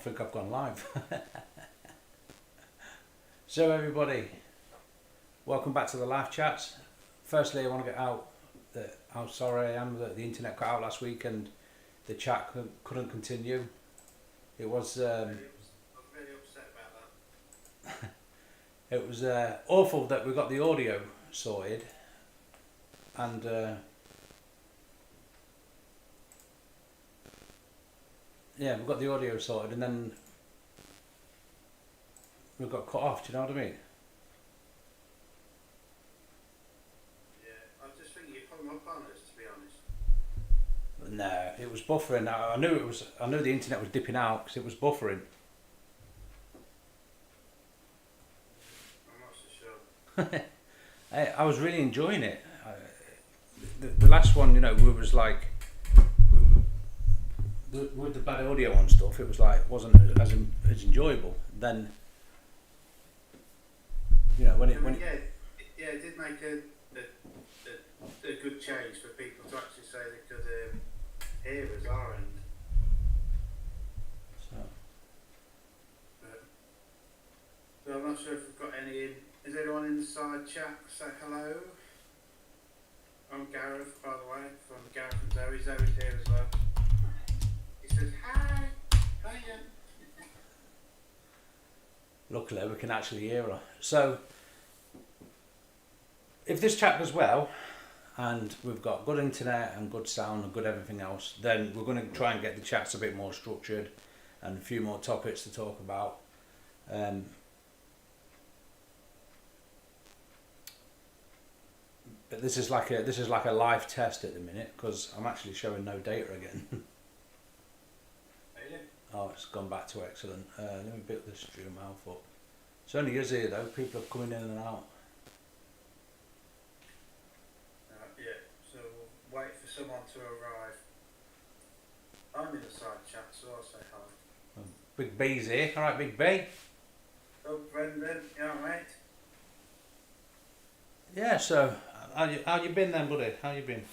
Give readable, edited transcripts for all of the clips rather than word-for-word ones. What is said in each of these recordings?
think I've gone live. So everybody, welcome back to the live chats. Firstly, I want to get out that how sorry I am that the internet cut out last week and the chat couldn't continue. It was I was really upset about that. it was awful that we got the audio sorted and yeah, we got the audio sorted and then we got cut off. Do you know what I mean? Yeah, I just think you hung up on us, to be honest. No, it was buffering. I knew it was. I knew the internet was dipping out because it was buffering. I'm not so sure. I was really enjoying it. The last one, you know, we was like with the bad audio and stuff. It was like wasn't as enjoyable. Then you know when it it did make a good change for people to actually say they could hear us our end. So I'm not sure if we've got any in. Is anyone in the side chat? Say hello. I'm Gareth, by the way, from Gareth and Zoe. Zoe's here as well. He says hi. Hiya. Luckily, we can actually hear her. So, if this chat goes well, and we've got good internet and good sound and good everything else, then we're going to try and get the chats a bit more structured and a few more topics to talk about. But this is like a live test at the minute because I'm actually showing no data again. Really? Oh, it's gone back to excellent. Let me build this stream out up. It's only us here though. People are coming in and out. Yeah. So we'll wait for someone to arrive. I'm in the side chat, so I'll say hi. Big B's here. All right, Big B. Oh, Brendan, you alright, mate? Yeah. So, how you been then, buddy? How you been?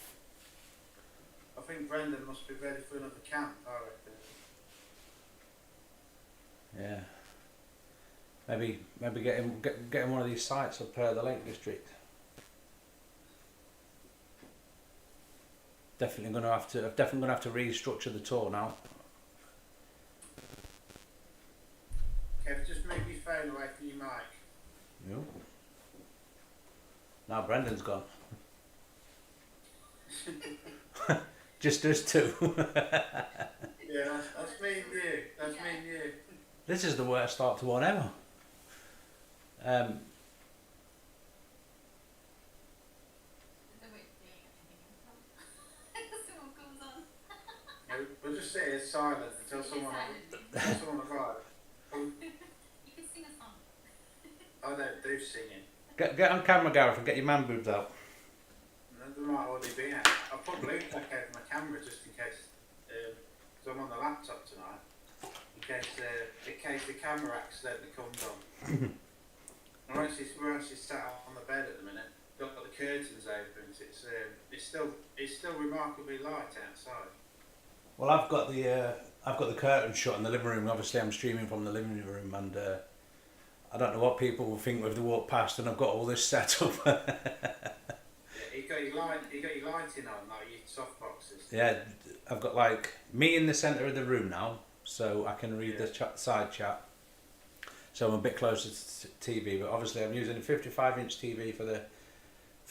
I think Brendan must be ready for another camp, I reckon. Yeah. Maybe get him one of these sites up the Lake District. Definitely gonna have to restructure the tour now. Kev, just move your phone away from your mic. Yep. Now Brendan's gone. Just us two. Yeah, that's me and you. That's me and you. This is the worst start to one ever. We'll just sit here silent until someone arrives. You can sing a song. I don't do singing. Get on camera, Gareth, and get your man boobs out. No, there might already be out. I'll put blue tack over my camera just in case, because I'm on the laptop tonight. In case the camera accidentally comes on. we're actually sat on the bed at the minute. Got the curtains open. It's still remarkably light outside. Well, I've got the curtain shut in the living room. Obviously, I'm streaming from the living room, and I don't know what people will think if they walk past, and I've got all this set up. Yeah, you got your lighting on, like your soft boxes. Yeah, I've got like me in the centre of the room now, so I can read the side chat. So I'm a bit closer to TV, but obviously I'm using a 55-inch TV for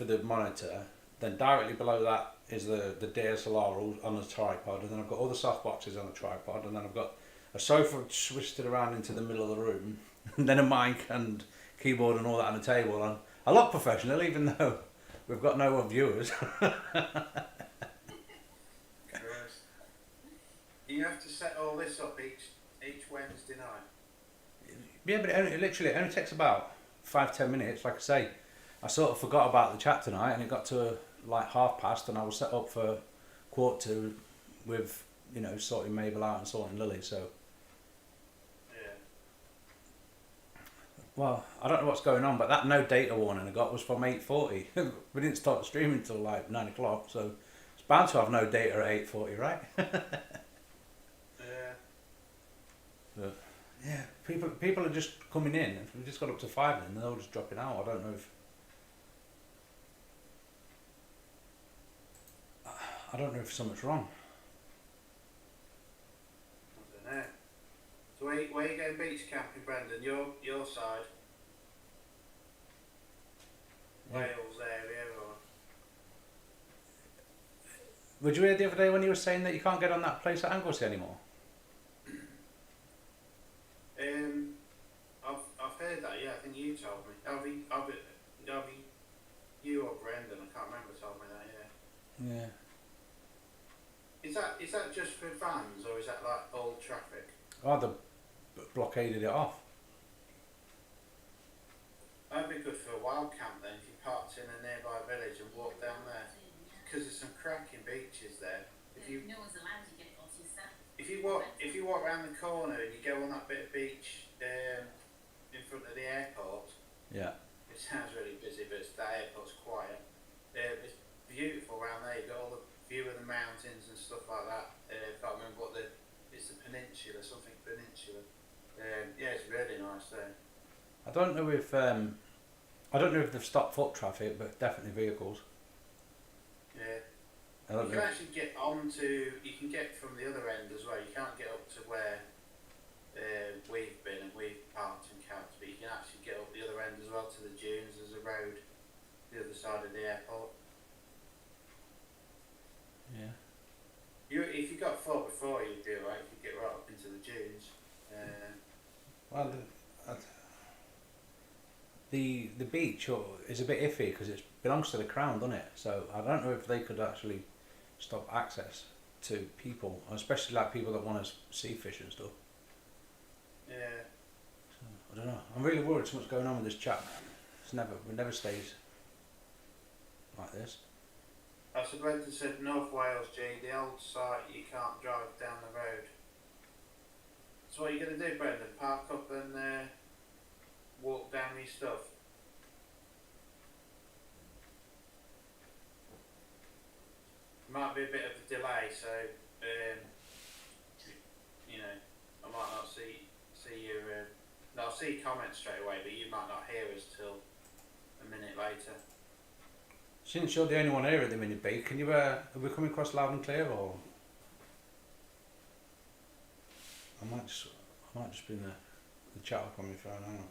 the monitor. Then directly below that is the DSLR on the tripod, and then I've got all the soft boxes on the tripod, and then I've got a sofa twisted around into the middle of the room, and then a mic and keyboard and all that on the table. And I look professional, even though we've got no viewers. You have to set all this up each Wednesday night. Yeah, but it only takes about 5-10 minutes. Like I say, I sort of forgot about the chat tonight, and it got to like 1:30, and I was set up for 1:45 with, you know, sorting Mabel out and sorting Lily. So yeah. Well, I don't know what's going on, but that no data warning I got was from 8:40. We didn't start streaming until like 9 o'clock, so it's bound to have no data at 8:40, right? Yeah. But yeah, people are just coming in. We've just got up to 5 and they're all just dropping out. I don't know if something's wrong. I don't know. So where you going beach camping, Brendan? Your side? Yeah. Wales area or? Would you hear the other day when you were saying that you can't get on that place at Anglesey anymore? I've heard that. Yeah, I think you told me. You or Brendan? I can't remember. Told me that. Yeah. Yeah. Is that just for vans or is that like all traffic? Oh, they blockaded it off. That'd be good for a wild camp then. If you parked in a nearby village and walked down there, because there's some cracking beaches there. No one's allowed to get onto yourself. If you walk around the corner and you go on that bit of beach in front of the airport, Yeah. it sounds really busy, but the airport's quiet. It's beautiful around there. You've got all the view of the mountains and stuff like that. I can't remember it's the peninsula, something peninsula. Yeah, it's really nice there. I don't know if they've stopped foot traffic, but definitely vehicles. Yeah. I You don't can know. actually you can get from the other end as well. You can't get up to where we've been and we've parked and camped, but you can actually get up the other end as well to the dunes. There's a road the other side of the airport. Yeah. If you got far before, you'd be alright. You could get right up into the dunes. Well, the beach is a bit iffy because it belongs to the Crown, doesn't it? So I don't know if they could actually stop access to people, especially like people that want to sea fish and stuff. Yeah. So, I don't know. I'm really worried so much going on with this chap. It never stays like this. So Brendan said North Wales, G, the old site, you can't drive down the road. So what are you going to do, Brendan? Park up and walk down your stuff? Might be a bit of a delay, so you know, I might not see you. No, I'll see comments straight away, but you might not hear us till a minute later. Since you're the only one here at the minute, B, can you are we coming across loud and clear, or I might just bring the chat up on my phone. Hang on.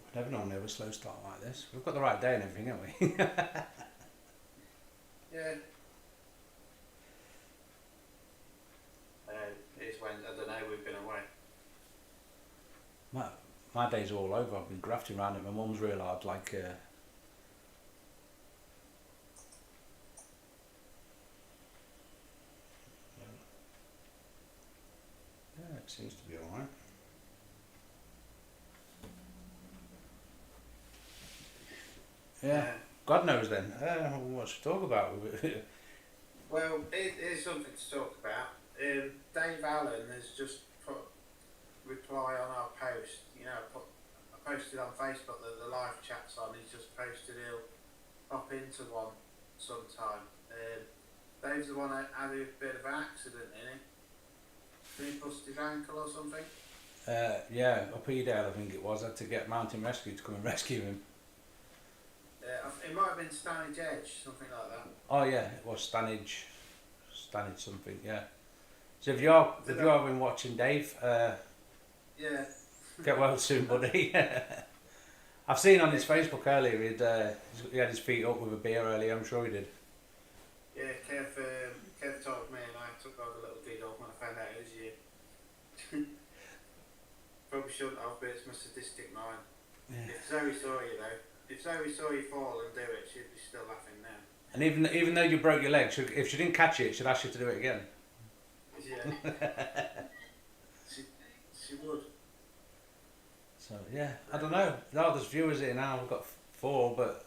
I've never known a slow start like this. We've got the right day and everything, haven't we? Yeah. It's when I don't know. We've been away. My days are all over. I've been grafting around it. My mum's real hard, like. Yeah, it seems to be alright. Yeah. God knows then. What to talk about? Well, here's something to talk about. Dave Allen has just put reply on our post. You know, I posted on Facebook that the live chat's on. He's just posted he'll hop into one sometime. Dave's the one that had a bit of an accident, innit? Did he bust his ankle or something? Yeah, up Edale I think it was. I had to get Mountain Rescue to come and rescue him. It might have been Stanage Edge, something like that. Oh yeah, it was Stanage something, yeah. So if you're been watching Dave, Yeah. get well soon, buddy. I've seen on his Facebook earlier he had his feet up with a beer earlier. I'm sure he did. Yeah, Kev told me and I took over a little giggle when I found out it was you. Probably shouldn't have, but it's my sadistic mind. Yeah. If Zoe saw you though, if Zoe saw you fall and do it, she'd be still laughing now. And even though you broke your leg, if she didn't catch it, she'd ask you to do it again. Yeah. she would. So yeah, I don't know. No, there's viewers here now. We've got 4, but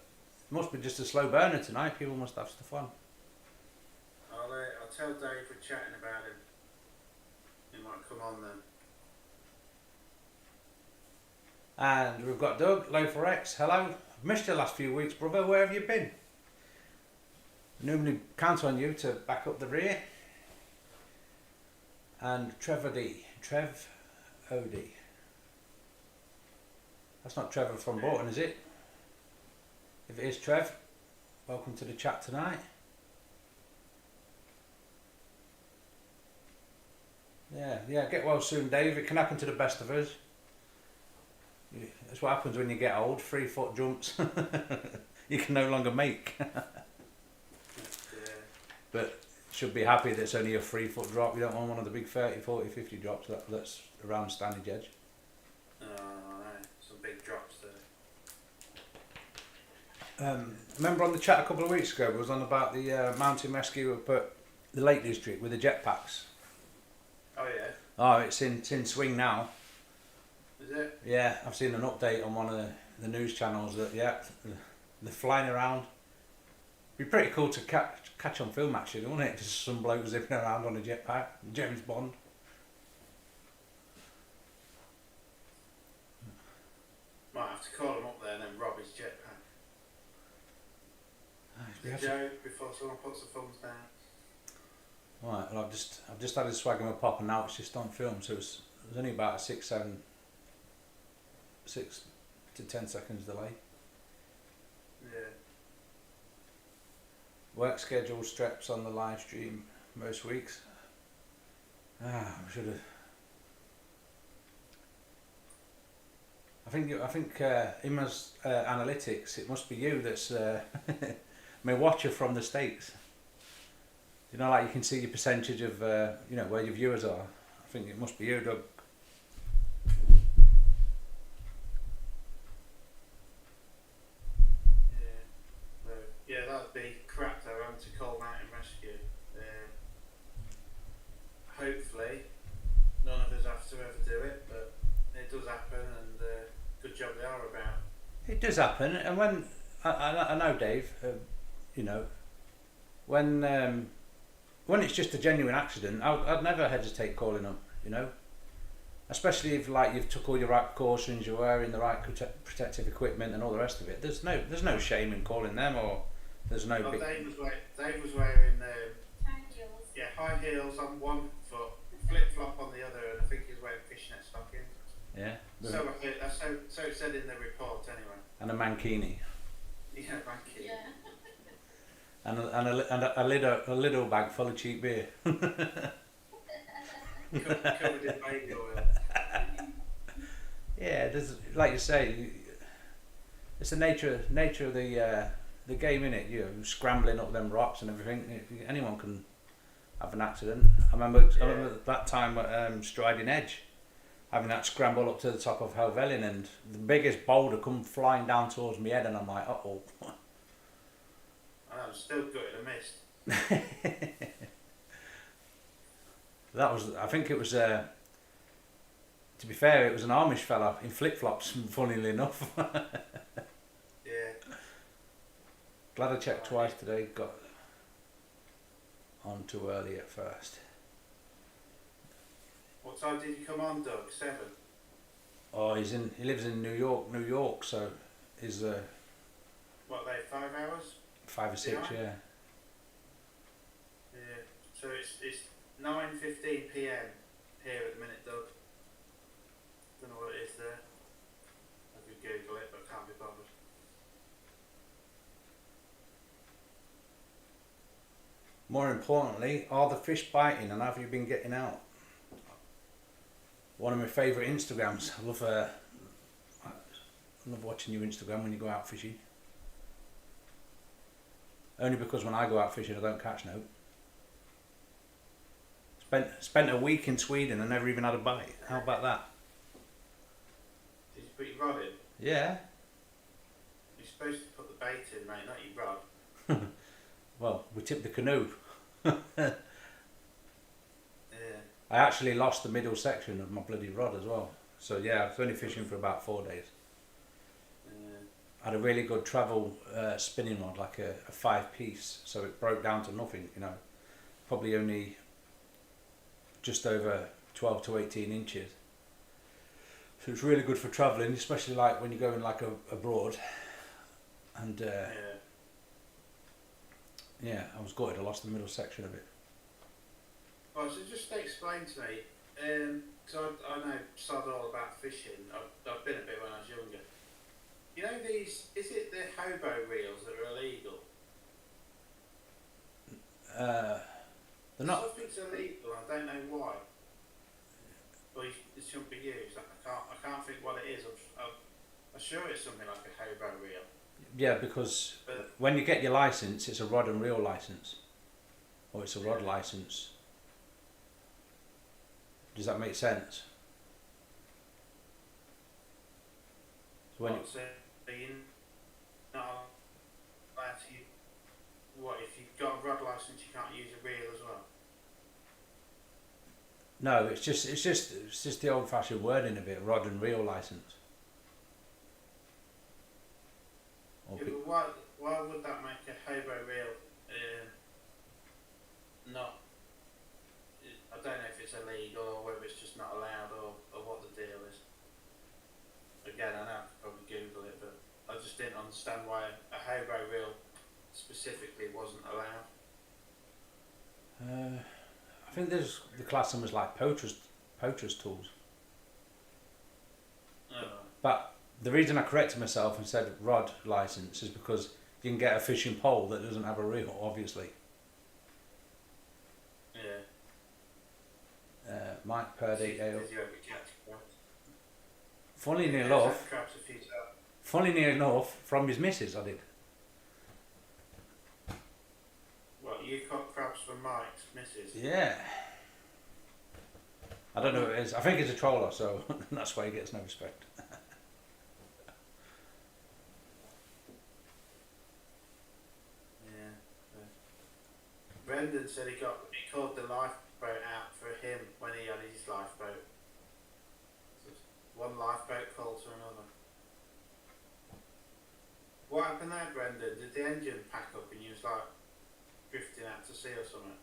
it must be just a slow burner tonight. People must have stuff on. I'll tell Dave we're chatting about him. He might come on then. And we've got Doug, Loafer X. Hello. I've missed you the last few weeks, brother. Where have you been? I normally count on you to back up the rear. and Trev Odie. That's not Trevor from Bolton, is it? If it is Trev, welcome to the chat tonight. Yeah, get well soon, Dave. It can happen to the best of us. That's what happens when you get old. 3 foot jumps you can no longer make. But should be happy that it's only a 3 foot drop. You don't want one of the big 30, 40, 50 drops that's around standage edge. Oh, no, some big drops there. Remember on the chat a couple of weeks ago, it was on about the mountain rescue up at the Lake District with the jetpacks. Oh yeah. Oh, it's in swing now. Is it? Yeah, I've seen an update on one of the news channels that they're flying around. Be pretty cool to catch on film actually, wouldn't it? Just some bloke zipping around on a jetpack, James Bond. Might have to call him up there and then rob his jetpack. It's a joke before someone puts the thumbs down. Right, well I've just had a swag in my pop and now it's just on film, so it's only about a 6 to 10 seconds delay. Yeah. Work schedule streps on the live stream most weeks. I should have. I think Imma's analytics. It must be you that's my watcher from the States. You know, like you can see your percentage of you know where your viewers are. I think it must be you, Doug. Yeah, that'd be crap though, having to call mountain rescue. Hopefully, none of us have to ever do it, but it does happen, and good job they are about. It does happen, and when I know Dave, you know, when it's just a genuine accident, I'd never hesitate calling them. You know, especially if like you've took all your right precautions, you're wearing the right protective equipment and all the rest of it. There's no shame in calling them, or there's no Well, big. Dave was wearing High heels. high heels on one foot, flip flop on the other, and I think he was wearing fishnet stockings. Yeah. So it said in the report anyway. And a mankini. Yeah, thank you. Yeah. And a little bag full of cheap beer. Covered in baby oil. Yeah, there's, like you say, it's the nature of the game, innit? You know, scrambling up them rocks and everything. Anyone can have an accident. I remember that time at Striding Edge, having that scramble up to the top of Helvellyn, and the biggest boulder come flying down towards my head, and I'm like, uh-oh. I'm still gutted I missed. That was, I think it was, to be fair, it was an Amish fella in flip-flops, funnily enough. Yeah. Glad I checked twice today, got on too early at first. What time did you come on, Doug? 7? Oh, he lives in New York, so he's What, they 5 hours? 5 or 6, yeah. Yeah. So it's 9:15 PM here at the minute, Doug. Don't know what it is there. I could Google it, but can't be bothered. More importantly, are the fish biting and have you been getting out? One of my favourite Instagrams. I love watching your Instagram when you go out fishing. Only because when I go out fishing I don't catch no. Spent a week in Sweden and never even had a bite. How about that? Did you put your rod in? Yeah. You're supposed to put the bait in, mate, not your rod. Well, we tipped the canoe. Yeah. I actually lost the middle section of my bloody rod as well. So yeah, I was only fishing for about 4 days. I had a really good travel spinning rod, like a 5-piece, so it broke down to nothing, you know. Probably only just over 12 to 18 inches. So it's really good for travelling, especially like when you're going like abroad. And yeah, I was gutted, I lost the middle section of it. Right, so just explain to me, because I know sod all about fishing. I've been a bit when I was younger. You know these, is it the hobo reels that are illegal? They're not. Something's illegal, I don't know why. Or it shouldn't be used. I can't think what it is. I'm sure it's something like a hobo reel. Yeah, because But when you get your license, it's a rod and reel license, or it's a rod license. Does that make sense? So when what's it? Are you not allowed to use, what, if you've got a rod license you can't use a reel as well? no, it's just the old-fashioned wording of it, rod and reel license. Or Yeah, pe- but why would that make a hobo reel not, I don't know if it's illegal or whether it's just not allowed or what the deal is. Again, I know I could probably Google it, but I just didn't understand why a hobo reel specifically wasn't allowed. I think there's the class them as like poachers tools. Oh, But the reason I corrected myself and said rod license is because you can get a fishing pole that doesn't have a reel, obviously. yeah. Mike Purdy. Did you ever catch crabs? Funnily Yeah, enough, I've had crabs a few times. funnily enough, from his missus, I did. What, you caught crabs from Mike's missus? Yeah. I don't know what it is. I think it's a trawler, so that's why he gets no respect. Yeah. Brendan said he called the lifeboat out for him when he had his lifeboat. So one lifeboat called to another. What happened there, Brendan? Did the engine pack up and you was like drifting out to sea or something?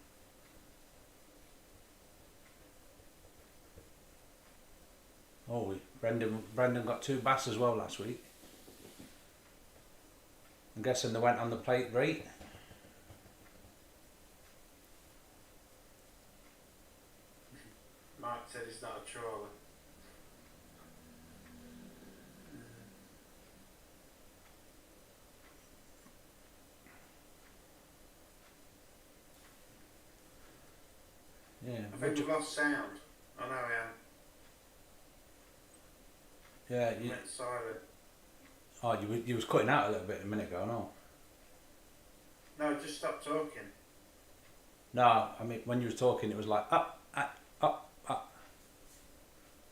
Oh, Brendan got 2 bass as well last week. I'm guessing they went on the plate rate. Mike said he's not a trawler. Yeah. I think we've lost sound. I know I am. Yeah. It went silent. Oh, you was cutting out a little bit a minute ago. No. No, just stop talking. No, I mean when you was talking, it was like up, up.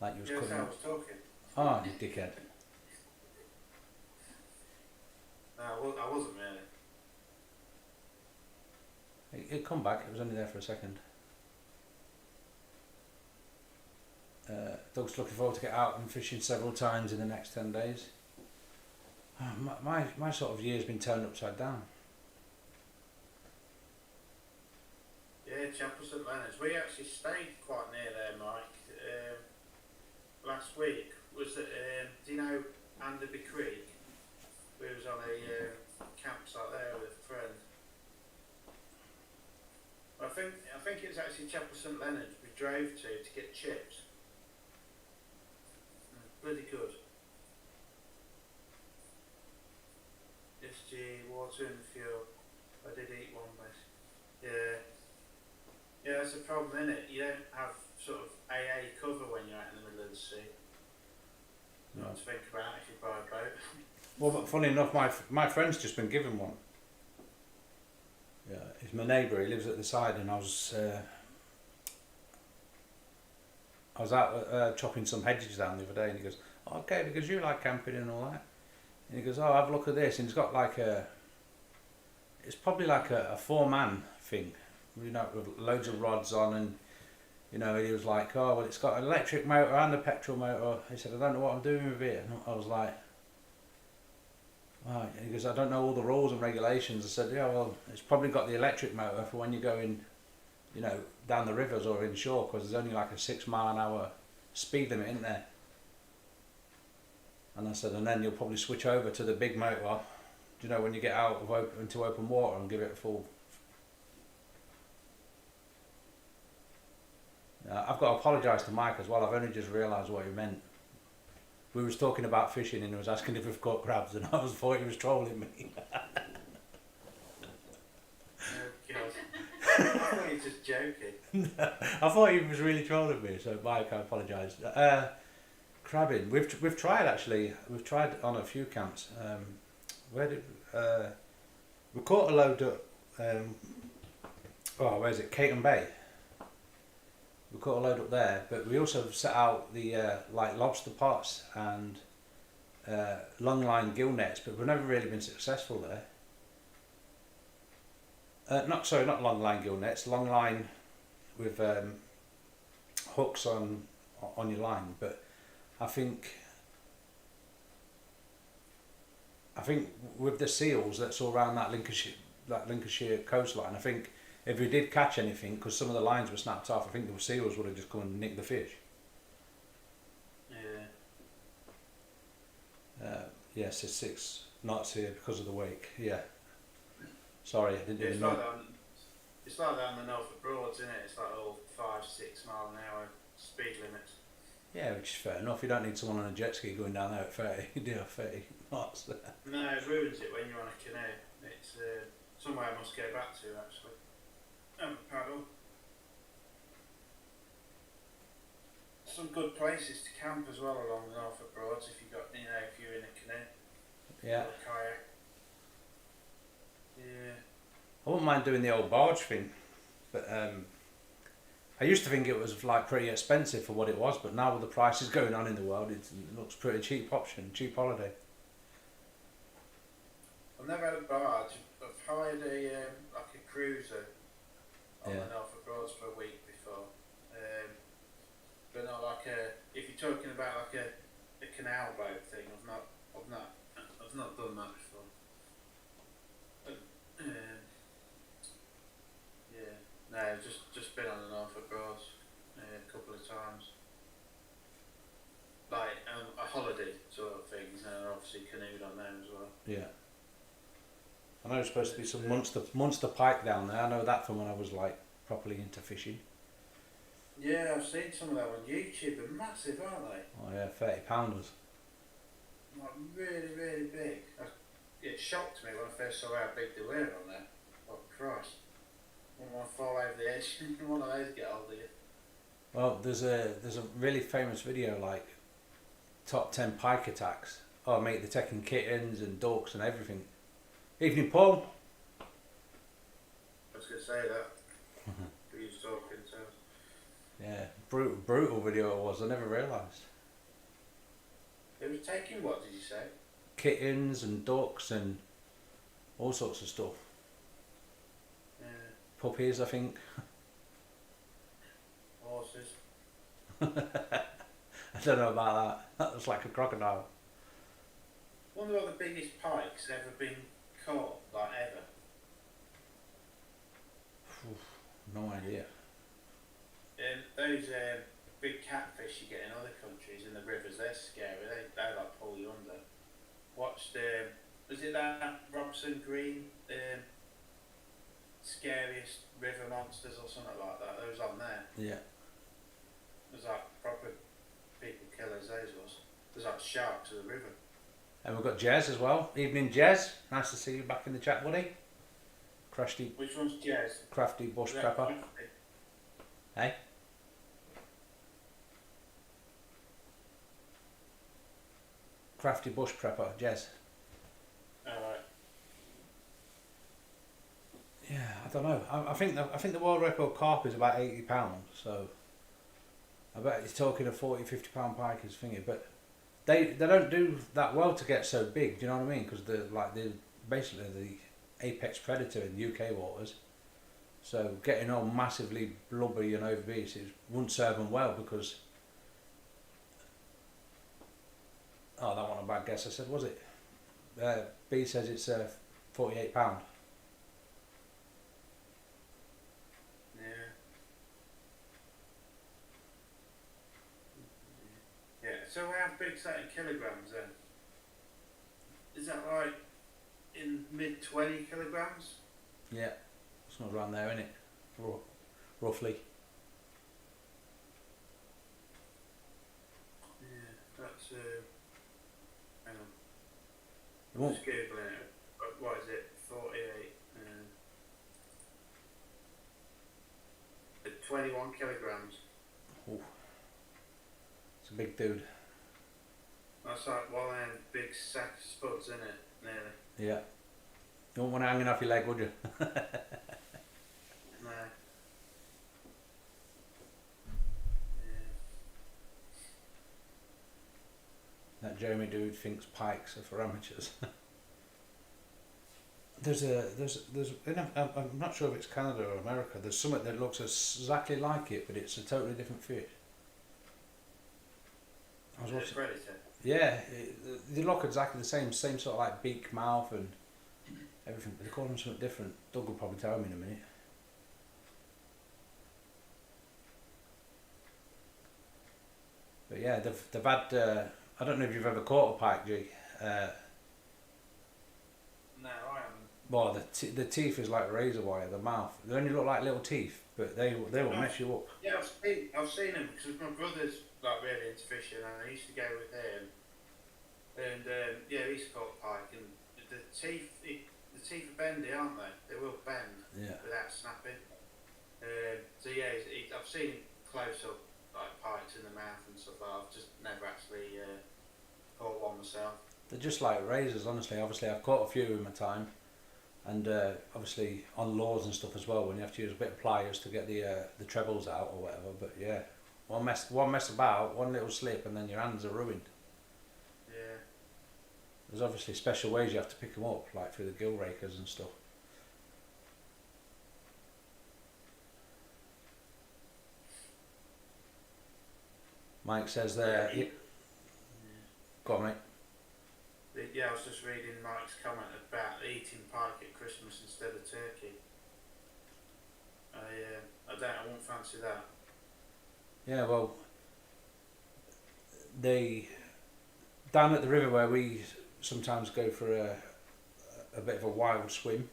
Like you was Yes, cutting I out. was talking. Oh, you dickhead. No, I wasn't really. It'd come back. It was only there for a second. Doug's looking forward to get out and fishing several times in the next 10 days. Oh, my sort of year's been turned upside down. Yeah, Chapel St Leonard's. We actually stayed quite near there, Mike. Last week was at, do you know Anderby Creek? We was on a campsite there with a friend. I think it's actually Chapel St Leonard's we drove to get chips. Bloody good. SG, water and fuel. I did eat one, but yeah. Yeah, that's a problem, isn't it? You don't have sort of AA cover when you're out in the middle of the sea. No. Not to think about if you buy a boat. Well, but funny enough, my friend's just been given one. Yeah, he's my neighbour. He lives at the side, and I was out chopping some hedges down the other day, and he goes, oh, "Okay, because you like camping and all that." And he goes, "Oh, have a look at this," and he's got like it's probably like a 4-man thing, you know, with loads of rods on, and you know, he was like, "Oh, well, it's got an electric motor and a petrol motor." He said, "I don't know what I'm doing with it," and I was like, "Right." He goes, "I don't know all the rules and regulations." I said, "Yeah, well, it's probably got the electric motor for when you're going, you know, down the rivers or inshore, because there's only like a 6 mile an hour speed limit, isn't there?" And I said, "And then you'll probably switch over to the big motor, you know, when you get out of into open water and give it a full." I've got to apologise to Mike as well. I've only just realised what he meant. We was talking about fishing and he was asking if we've caught crabs and I thought he was trolling me. Oh, God. I thought he was just joking. I thought he was really trolling me, so Mike, I apologise. Crabbing, we've tried actually. We've tried on a few camps. Where did we caught a load at? Where is it? Caton Bay. We caught a load up there, but we also set out the like lobster pots and long line gill nets, but we've never really been successful there. Not long line gill nets, long line with hooks on your line. But I think with the seals that's all around that Lincolnshire coastline, I think if we did catch anything, because some of the lines were snapped off, I think the seals would have just come and nicked the fish. Yeah. Yes, it's 6 knots here because of the wake. Yeah. Sorry, I didn't even It's know. like it's like that on the Norfolk Broads, isn't it? It's like all 5-6 mile an hour speed limits. Yeah, which is fair enough. You don't need someone on a jet ski going down there at 30. You do have 30 knots. No, it ruins it when you're on a canoe. It's somewhere I must go back to actually. Paddle. Some good places to camp as well along the Norfolk Broads if if you're in a canoe Yeah. or a kayak. Yeah. I wouldn't mind doing the old barge thing, but I used to think it was like pretty expensive for what it was, but now with the prices going on in the world, it looks pretty cheap option, cheap holiday. I've never had a barge. I've hired like a cruiser on Yeah. the Norfolk Broads for a week before, but not like if you're talking about like a canal boat thing, I've not done that before. But, yeah, no, I've just been on the Norfolk Broads a couple of times, like a holiday sort of things, and obviously canoed on them as well. Yeah. I know there's supposed to be some monster pike down there. I know that from when I was like properly into fishing. Yeah, I've seen some of that on YouTube. They're massive, aren't they? Oh yeah, 30-pounders. Like really, really big. It shocked me when I first saw how big they were on there. Oh Christ! I wouldn't want to fall over the edge. One of those get hold of you. Well, there's a really famous video like top 10 pike attacks. Oh mate, they're taking kittens and ducks and everything. Evening, Paul. I was going to say that. Who you was talking to? Yeah, brutal video it was. I never realised. It was taking what did you say? Kittens and ducks and all sorts of stuff. Yeah. Puppies, I think. Horses. I don't know about that. That was like a crocodile. Wonder what the biggest pike's ever been caught, like ever. No idea. Those big catfish you get in other countries in the rivers, they're scary. They like pull you under. Watched was it that Robson Green scariest river monsters or something like that? Those on there. Yeah. There's like proper people killers. Those was. There's like sharks of the river. And we've got Jez as well. Evening, Jez. Nice to see you back in the chat, buddy. Crafty Which one's Jez? bush Is that prepper. Crafty? Hey? Crafty bush prepper, Jez. Alright. Yeah, I don't know. I think the world record carp is about £80, so I bet he's talking a 40-50 pound pike is thingy, but they don't do that well to get so big. Do you know what I mean? Because they're basically the apex predator in UK waters. So getting all massively blubbery and obese wouldn't serve them well because. Oh, that wasn't a bad guess. I said, was it? B says it's £48. Yeah. Yeah. So how big's that in kilograms then? Is that like in mid 20 kilograms? Yeah, it's not around there, isn't it? Roughly. It won't. Just googling it. What is it? 48. 21 kilograms. Oh, it's a big dude. That's like one of them big sack of spuds, isn't it? Nearly. Yeah. You won't want it hanging off your leg, would you? No. Yeah. That Jeremy dude thinks pikes are for amateurs. I'm not sure if it's Canada or America. There's something that looks exactly like it, but it's a totally different fish. I was watching. Predator. Yeah, they look exactly the same sort of like beak, mouth, and everything. But they call them something different. Doug will probably tell me in a minute. But yeah, they've had. I don't know if you've ever caught a pike, G. No, I haven't. Well, the teeth is like razor wire. The mouth, they only look like little teeth, but they will mess you up. Yeah, I've seen them because my brother's like really into fishing, and I used to go with him. And yeah, he's caught pike, and the teeth are bendy, aren't they? They will bend without snapping. So yeah, I've seen him close up like pikes in the mouth and stuff. I've just never actually caught one myself. They're just like razors, honestly. Obviously, I've caught a few in my time, and obviously on lures and stuff as well. When you have to use a bit of pliers to get the trebles out or whatever. But yeah, one mess about, one little slip, and then your hands are ruined. Yeah. There's obviously special ways you have to pick them up, like through the gill rakers and stuff. Mike says there. Go on, mate. Yeah, I was just reading Mike's comment about eating pike at Christmas instead of turkey. I won't fancy that. Yeah, well, down at the river where we sometimes go for a bit of a wild swim,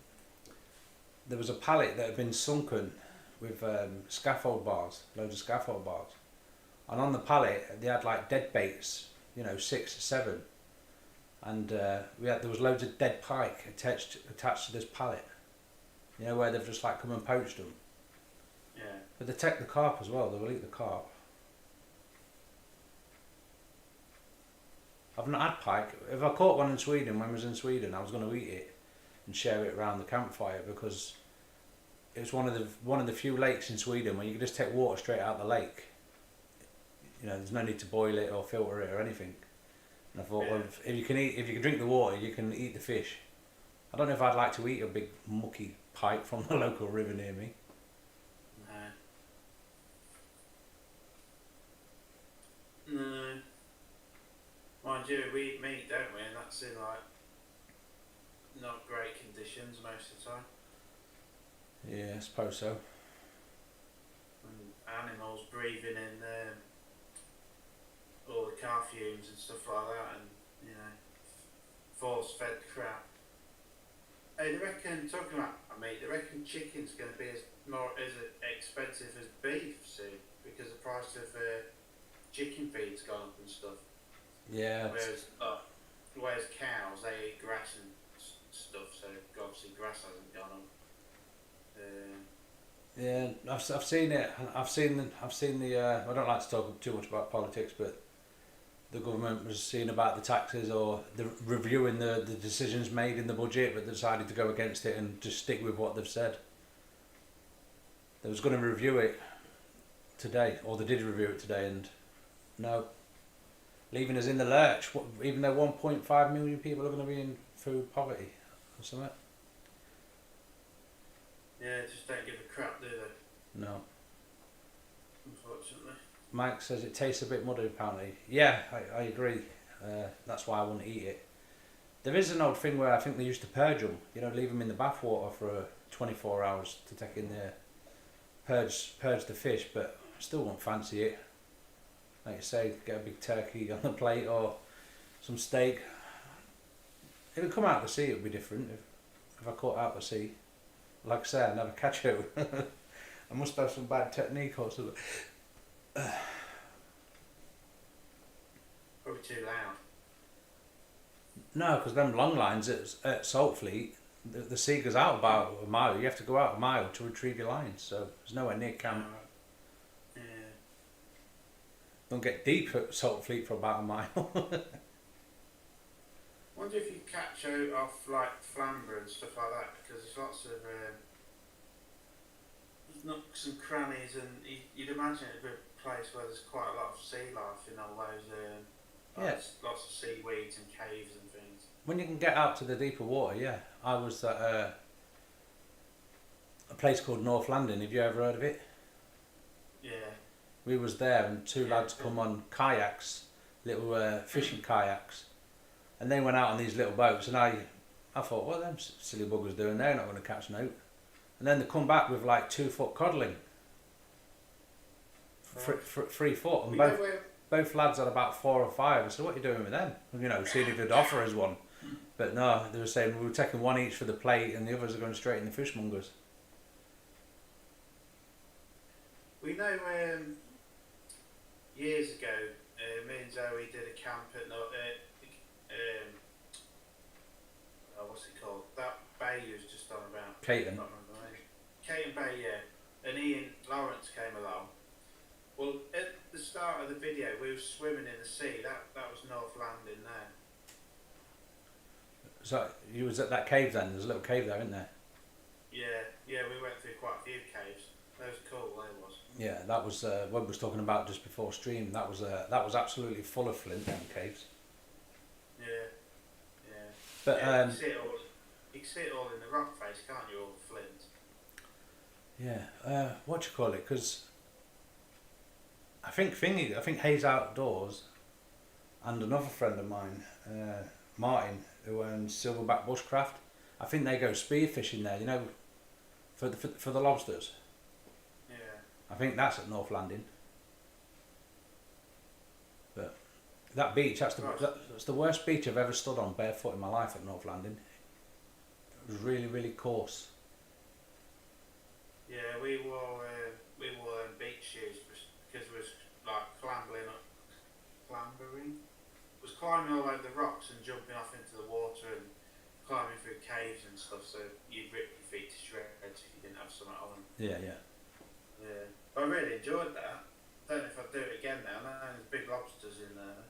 there was a pallet that had been sunken with scaffold bars, loads of scaffold bars, and on the pallet they had like dead baits, 6 or 7. And there was loads of dead pike attached to this pallet, where they've just like come and poached them. Yeah. But they take the carp as well. They will eat the carp. I've not had pike. If I caught one in Sweden when I was in Sweden, I was going to eat it and share it around the campfire because it was one of the few lakes in Sweden where you can just take water straight out of the lake. There's no need to boil it or filter it or anything. And I thought, well, if you can drink the water, you can eat the fish. I don't know if I'd like to eat a big mucky pike from the local river near me. No. Mind you, we eat meat, don't we? And that's in like not great conditions most of the time. Yeah, I suppose so. And animals breathing in all the car fumes and stuff like that, and force-fed crap. Hey, they reckon, talking about meat, they reckon chicken's going to be as expensive as beef soon because the price of chicken feed's gone up and stuff. Yeah. Whereas cows, they eat grass and stuff, so obviously grass hasn't gone up. Yeah, I've seen it. I've seen the. I don't like to talk too much about politics, but the government was seeing about the taxes or the reviewing the decisions made in the budget, but they decided to go against it and just stick with what they've said. They was going to review it today, or they did review it today, and no, leaving us in the lurch. Even though 1.5 million people are going to be in food poverty or something. Yeah, just don't give a crap, do they? No. Unfortunately. Mike says it tastes a bit muddy apparently. Yeah, I agree. That's why I wouldn't eat it. There is an old thing where I think they used to purge them. Leave them in the bath water for 24 hours to take in the purge the fish, but I still won't fancy it. Like you say, get a big turkey on the plate or some steak. If it come out of the sea, it would be different. If I caught out of the sea. Like I say, I never catch it. I must have some bad technique or something. Probably too loud. No, because them long lines at Saltfleet, the sea goes out about a mile. You have to go out a mile to retrieve your lines, so there's nowhere near camp. Yeah. Don't get deep at Saltfleet for about a mile. Wonder if you catch out off like flamber and stuff like that, because there's lots of there's nooks and crannies, and you'd imagine it'd be a place where there's quite a lot of sea life in all those. Yeah. Lots of seaweeds and caves and things. When you can get out to the deeper water, yeah. I was at a place called North Landing. Have you ever heard of it? Yeah. We was there, and two lads come on kayaks, little fishing kayaks, and they went out on these little boats, and I thought, what are them silly buggers doing? They're not going to catch no. And then they come back with like 2 foot codling, 3 foot, and both lads had about 4 or 5. I said, what are you doing with them? You know, seeing if they'd offer us one. But no, they were saying we were taking one each for the plate, and the others are going straight in the fishmongers. We know years ago, me and Zoe did a camp at what's it called? That bay you was just on about. Caton. Caton Bay, yeah. And Ian Lawrence came along. Well, at the start of the video, we were swimming in the sea. That was North Landing there. So you was at that cave then? There's a little cave there, isn't there? Yeah, we went through quite a few caves. That was cool. That was. Yeah, that was what we was talking about just before stream. That was absolutely full of flint, them caves. Yeah. But yeah, you can see it all in the rock face, can't you? All the flint. Yeah, what you call it? Because I think Hayes Outdoors and another friend of mine, Martin, who owns Silverback Bushcraft. I think they go spearfishing there. You know, for the lobsters. Yeah. I think that's at North Landing. But that beach, that's the worst beach I've ever stood on barefoot in my life at North Landing. It was really, really coarse. Yeah, we wore beach shoes because it was like clambering. Was climbing all over the rocks and jumping off into the water and climbing through caves and stuff. So you'd rip your feet to shreds if you didn't have something on them. Yeah. Yeah, but I really enjoyed that. Don't know if I'd do it again now. There's big lobsters in there.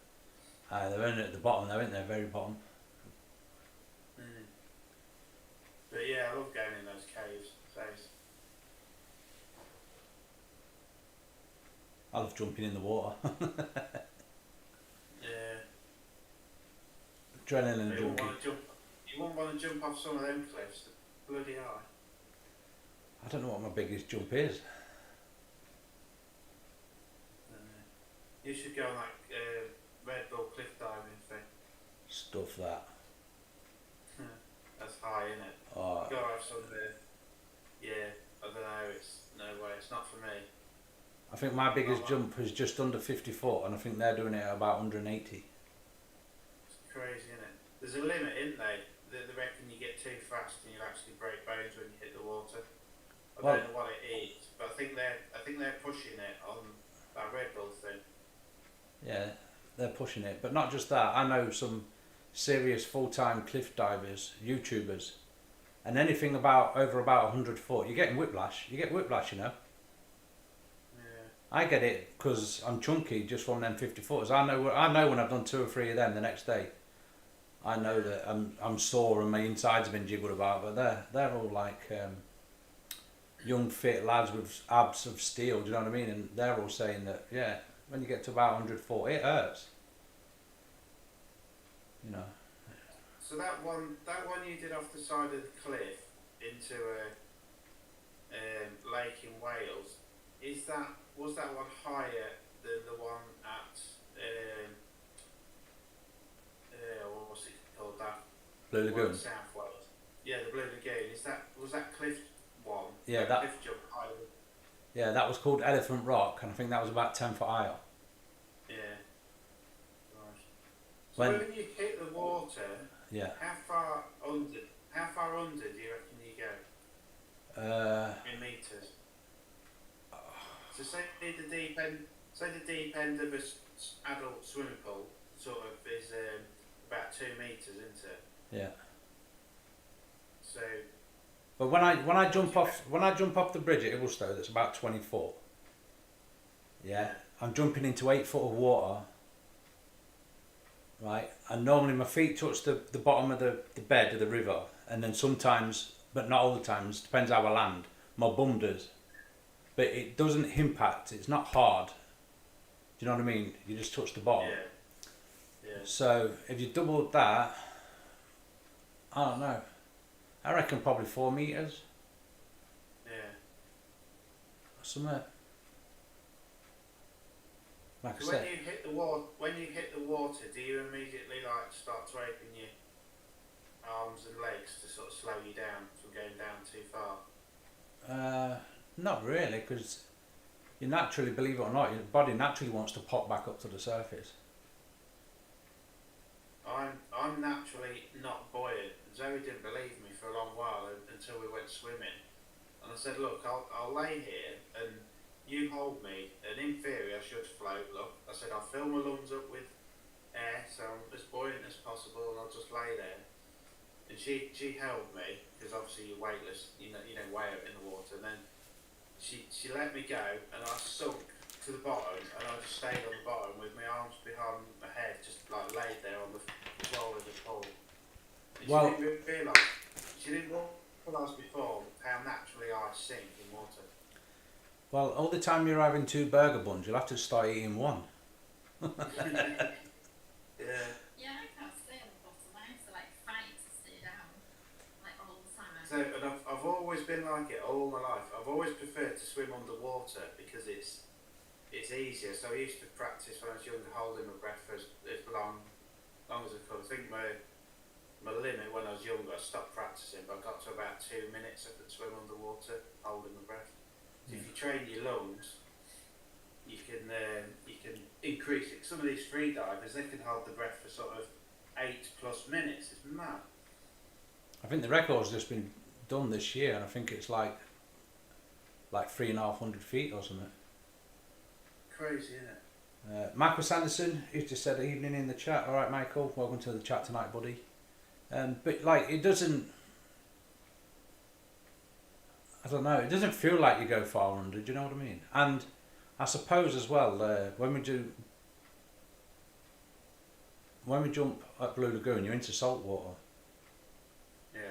They're only at the bottom though, aren't they? Very bottom. Mm. But yeah, I love going in those caves. I love jumping in the water. Yeah. Adrenaline junkie. You wouldn't want to jump off some of them cliffs. Bloody high. I don't know what my biggest jump is. You should go on that Red Bull cliff diving thing. Stuff that. That's high, isn't it? Oh, Go have some yeah, I don't know, it's no way, it's not for me. I think my biggest jump is just under 50 foot, and I think they're doing it at about 180. It's crazy, isn't it? There's a limit, isn't they? They reckon you get too fast and you'll actually break bones when you hit the water. I don't know what it is, but I think they're pushing it on that Red Bull thing. Yeah, they're pushing it, but not just that. I know some serious full-time cliff divers, YouTubers, and anything over about 100 foot, you're getting whiplash. You get whiplash, you know. Yeah. I get it because I'm chunky just from them 50 footers. I know when I've done 2 or 3 of them the next day. I know that I'm sore and my insides have been jiggled about, but they're all like young fit lads with abs of steel. Do you know what I mean? And they're all saying that when you get to about 100 foot, it hurts. You know. So that one you did off the side of the cliff into a lake in Wales, was that one higher than the one at what's it called, that Blue Lagoon? in South Wales? Yeah, the Blue Lagoon. Was that cliff one? Yeah, that cliff jump higher? Yeah, that was called Elephant Rock, and I think that was about 10 foot higher. Yeah. Right. So when you hit the water, how far under do you reckon you go? In meters. So say the deep end of a adult swimming pool sort of is about 2 metres, isn't it? Yeah. So But when I jump off the bridge at Ibblestow, that's about 20 foot. Yeah. I'm jumping into 8 foot of water. Right, and normally my feet touch the bottom of the bed of the river, and then sometimes, but not all the times, depends how I land, my bum does. But it doesn't impact, it's not hard. Do you know what I mean? You just touch the bottom. yeah. So if you doubled that, I don't know, I reckon probably 4 metres Yeah. or something. Like I So said. when you hit the water, do you immediately like start to open your arms and legs to sort of slow you down from going down too far? Not really, because you naturally, believe it or not, your body naturally wants to pop back up to the surface. I'm naturally not buoyant. Zoe didn't believe me for a long while until we went swimming, and I said, look, I'll lay here and you hold me, and in theory I should float. Look, I said I'll fill my lungs up with air so I'm as buoyant as possible, and I'll just lay there. And she held me, because obviously you're weightless, you know way out in the water. And then she let me go, and I sunk to the bottom, and I just stayed on the bottom with my arms behind my head, just like laid there on the floor of the pool. And Well, she didn't realise before how naturally I sink in water. well, all the time you're having 2 burger buns, you'll have to start eating 1. Yeah. Yeah, I can't stay on the bottom. I used to like fight to stay down, like all the time. So, and I've always been like it all my life. I've always preferred to swim underwater because it's easier. So I used to practice when I was younger, holding my breath for as long as I could. I think my limit when I was younger, I stopped practicing, but I got to about 2 minutes. I could swim underwater, holding my breath. So if you train your lungs, you can increase it. Some of these free divers, they can hold the breath for sort of 8+ minutes. It's mad. I think the record's just been done this year, and I think it's like 3,500 feet or something. Crazy, isn't it? Michael Sanderson, who's just said evening in the chat. All right, Michael, welcome to the chat tonight, buddy. But like, it doesn't. I don't know. It doesn't feel like you go far under. Do you know what I mean? And I suppose as well, when we jump at Blue Lagoon, you're into salt water. Yeah.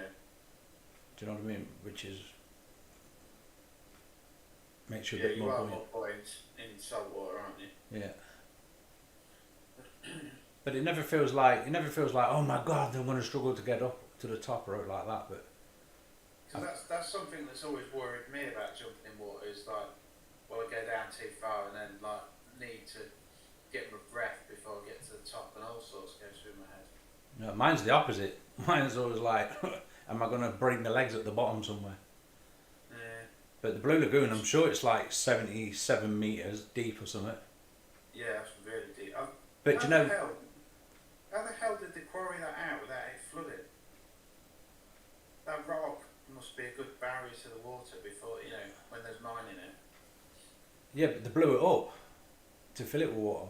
Do you know what I mean? Which makes you a Yeah, bit you more are buoyant. more buoyant in salt water, aren't you? Yeah. But it never feels like oh my god, they're going to struggle to get up to the top or like that. But because that's something that's always worried me about jumping in water is like, will I go down too far and then like need to get my breath before I get to the top, and all sorts go through my head. no, mine's the opposite. Mine's always like, am I going to break the legs at the bottom somewhere? Yeah. But the Blue Lagoon, I'm sure it's like 77 metres deep or something. Yeah, that's really deep. But how you know, how the hell did they quarry that out without it flooding? That rock must be a good barrier to the water before, when there's mining it. yeah, but they blew it up to fill it with water.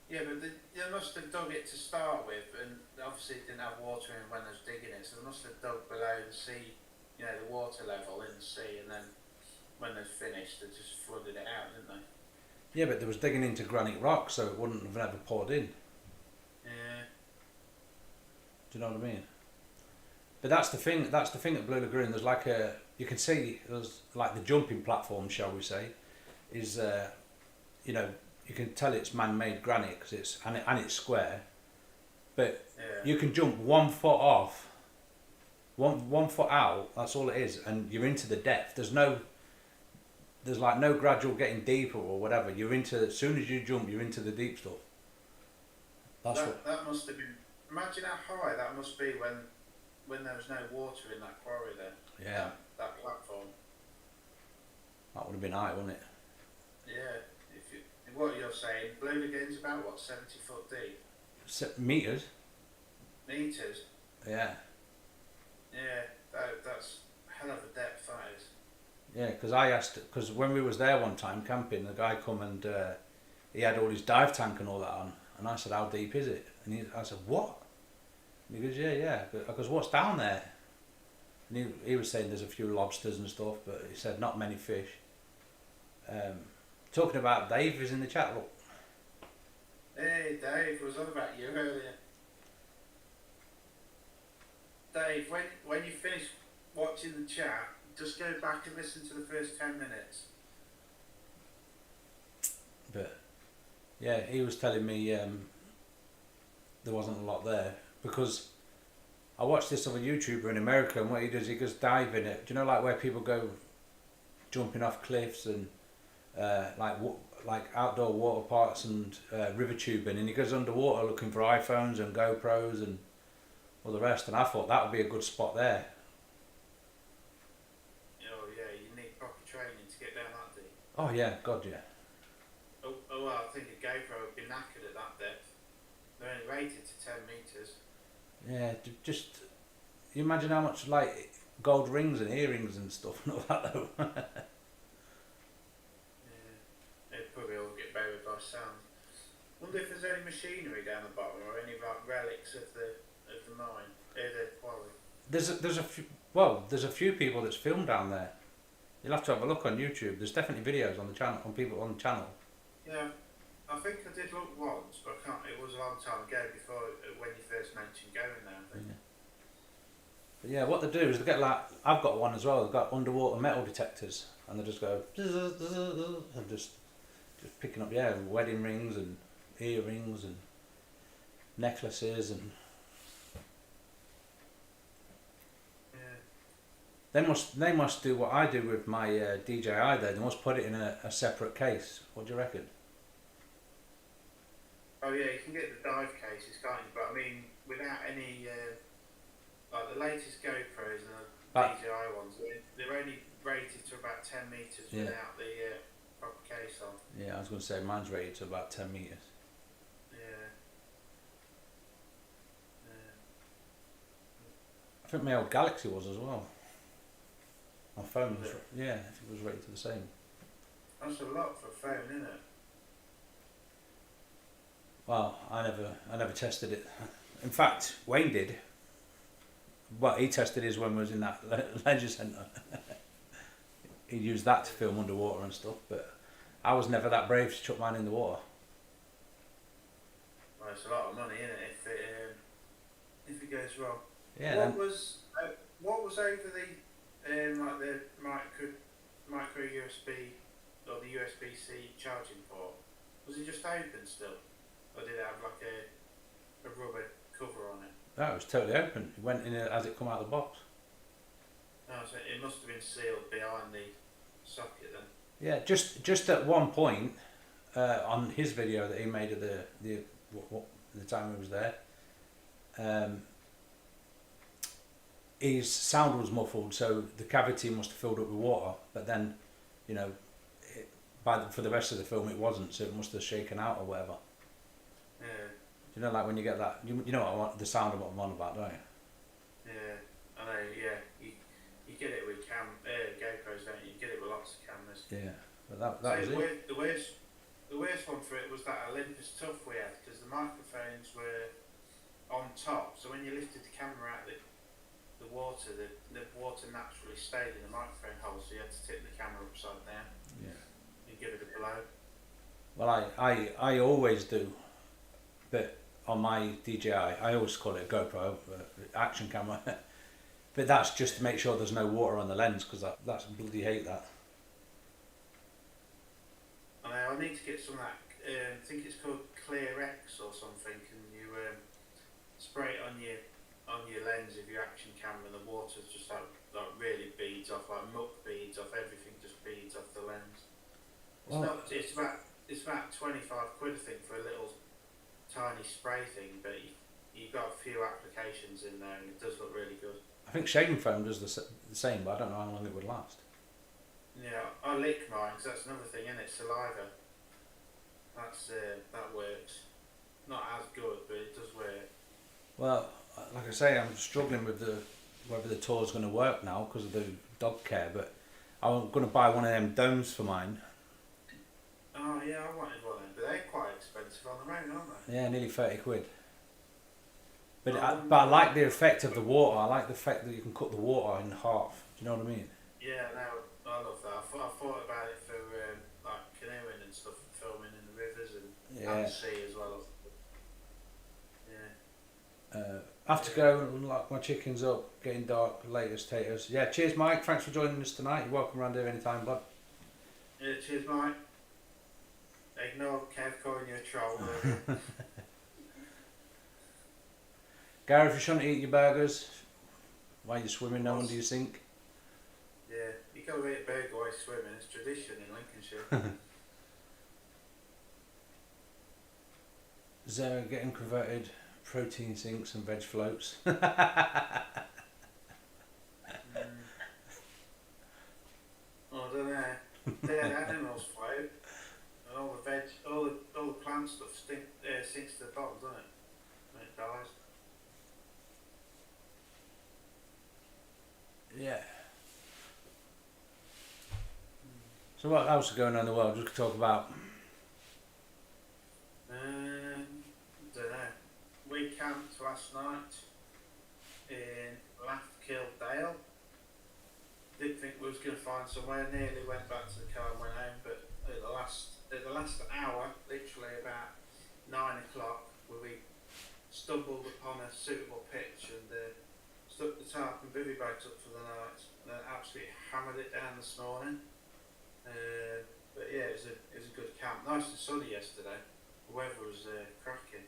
Yeah, but they must have dug it to start with, and obviously it didn't have water in when they was digging it, so they must have dug below the sea, the water level in the sea, and then when they've finished, they just flooded it out, didn't they? Yeah, but they was digging into granite rock, so it wouldn't have ever poured in. Yeah. Do you know what I mean? But that's the thing. That's the thing at Blue Lagoon. There's like you can see there's like the jumping platform, shall we say, is you can tell it's man-made granite because it's square, but Yeah. you can jump 1 foot off, one foot out. That's all it is, and you're into the depth. There's like no gradual getting deeper or whatever. You're into, as soon as you jump, you're into the deep stuff. That must have been. Imagine how high that must be when there was no water in that quarry there. Yeah. That platform. That would have been high, wouldn't it? Yeah. What you're saying, Blue Lagoon's about what, 70 foot deep? Meters. Meters. Yeah. Yeah. That's a hell of a depth that is. Yeah, because when we was there one time camping, the guy come and he had all his dive tank and all that on, and I said, how deep is it? I said, what? And he goes, yeah. I goes, what's down there? And he was saying there's a few lobsters and stuff, but he said not many fish. Talking about Dave is in the chat, look. Hey Dave, was on about you earlier. Dave, when you finish watching the chat, just go back and listen to the first 10 minutes. But yeah, he was telling me there wasn't a lot there, because I watched this other YouTuber in America, and what he does, he goes diving it. Do you know, like where people go jumping off cliffs and like outdoor water parks and river tubing, and he goes underwater looking for iPhones and GoPros and all the rest. And I thought that would be a good spot there. Oh yeah, you need proper training to get down that deep. Oh yeah, God yeah. Oh well, I think a GoPro would be knackered at that depth. They're only rated to 10 metres. Yeah, just you imagine how much like gold rings and earrings and stuff and all that though. They'd probably all get buried by sand. Wonder if there's any machinery down the bottom or any like relics of the mine, the quarry. There's a few people that's filmed down there. You'll have to have a look on YouTube. There's definitely videos on the channel, on people on the channel. Yeah, I think I did look once, but I can't. It was a long time ago before when you first mentioned going there. I think. Yeah. But yeah, what they do is they get like, I've got one as well. They've got underwater metal detectors, and they just go and just picking up wedding rings and earrings and necklaces and. They must do what I do with my DJI there. They must put it in a separate case. What do you reckon? Oh yeah, you can get the dive cases, can't you? But I mean, without any like the latest GoPros and the DJI ones, they're only rated to about 10 metres without the proper case on. Yeah, I was going to say mine's rated to about 10 metres. Yeah. I think my old Galaxy was as well. My phone was, I think it was rated to the same. That's a lot for a phone, isn't it? Well, I never tested it. In fact, Wayne did. Well, he tested his when he was in that leisure centre. He used that to film underwater and stuff, but I was never that brave to chuck mine in the water. Well, it's a lot of money, isn't it? If it goes wrong. Yeah. What was over the like the micro USB or the USB-C charging port? Was it just open still, or did it have like a rubber cover on it? No, it was totally open. It went in as it come out of the box. No, so it must have been sealed behind the socket then. Yeah, just at one point on his video that he made of the time he was there, his sound was muffled, so the cavity must have filled up with water. But then, you know, for the rest of the film it wasn't, so it must have shaken out or whatever. Yeah. You know, like when you get that, you know what I want, the sound of what I'm on about, don't you? Yeah, I know. Yeah, you get it with GoPros, don't you? You get it with lots of cameras. Yeah, but that was it. The worst one for it was that Olympus Tough we had, because the microphones were on top. So when you lifted the camera out of the water, the water naturally stayed in the microphone hole. So you had to tip the camera upside down. Yeah. And give it a blow. Well, I always do, but on my DJI, I always call it a GoPro action camera, but that's just to make sure there's no water on the lens, because that's bloody hate that. I need to get some of that. I think it's called Clear X or something, and you spray it on your lens of your action camera, and the water just like really beads off, like muck beads off, everything just beads off the lens. It's about 25 quid I think for a little tiny spray thing, but you've got a few applications in there and it does look really good. I think shaving foam does the same, but I don't know how long it would last. Yeah, I lick mine because that's another thing, isn't it? Saliva. That works. Not as good, but it does work. Well, like I say, I'm struggling with whether the tour's going to work now because of the dog care, but I'm going to buy one of them domes for mine. Oh yeah, I wanted one of them, but they're quite expensive on their own, aren't they? Yeah, nearly 30 quid. But I like the effect of the water. I like the fact that you can cut the water in half. Do you know what I mean? Yeah, no, I love that. I thought about it for like canoeing and stuff, and filming in the rivers and Yeah. the sea as well. Yeah. I have to go and lock my chickens up. Getting dark. Latest taters. Yeah. Cheers, Mike. Thanks for joining us tonight. You're welcome around here anytime, bud. Yeah, cheers, Mike. Ignore Kev calling you a troll. Gareth, you shouldn't eat your burgers while you're swimming now under your sink. Yeah, you got to eat a burger while you're swimming. It's tradition in Lincolnshire. Zoe getting converted. Protein sinks and veg floats. I don't know. Dead animals float, and all the veg, all the plant stuff sinks to the bottom, doesn't it? When it dies. Yeah. So what else is going on in the world? We could talk about. Don't know. We camped last night in Lathkill Dale. Didn't think we was going to find somewhere. Nearly went back to the car and went home, but at the last hour, literally about 9 o'clock, we stumbled upon a suitable pitch and stuck the tarp and bivvy bags up for the night. And then absolutely hammered it down this morning. But yeah, it was a good camp. Nice and sunny yesterday. The weather was cracking.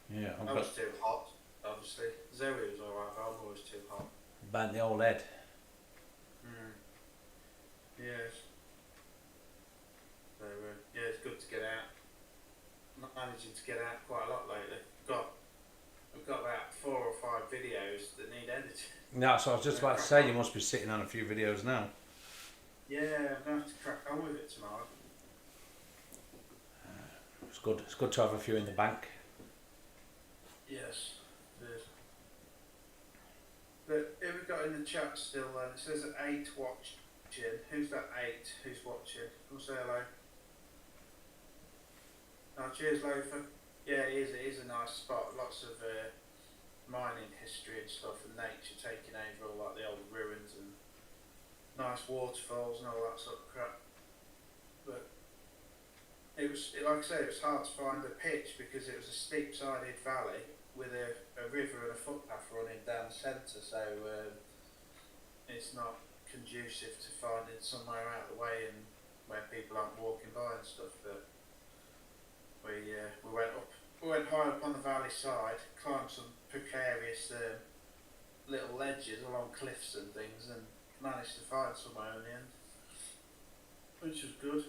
Yeah, I was too hot, obviously. Zoe was alright, but I was too hot. Bang the old head. Yes. So yeah, it's good to get out. Not managing to get out quite a lot lately. I've got about 4 or 5 videos that need editing. Yeah, so I was just about to say you must be sitting on a few videos now. Yeah, I'm going to have to crack on with it tomorrow. It's good. It's good to have a few in the bank. Yes, it is. But here we got in the chat still. It says 8 watching. Who's that 8? Who's watching? Come say hello. Oh, cheers, Loafer. Yeah, it is a nice spot. Lots of mining history and stuff, and nature taking over all like the old ruins and nice waterfalls and all that sort of crap. But like I say, it was hard to find a pitch because it was a steep-sided valley with a river and a footpath running down the centre, so it's not conducive to finding somewhere out of the way and where people aren't walking by and stuff. But we went high up on the valley side, climbed some precarious little ledges along cliffs and things, and managed to find somewhere in the end, which was good.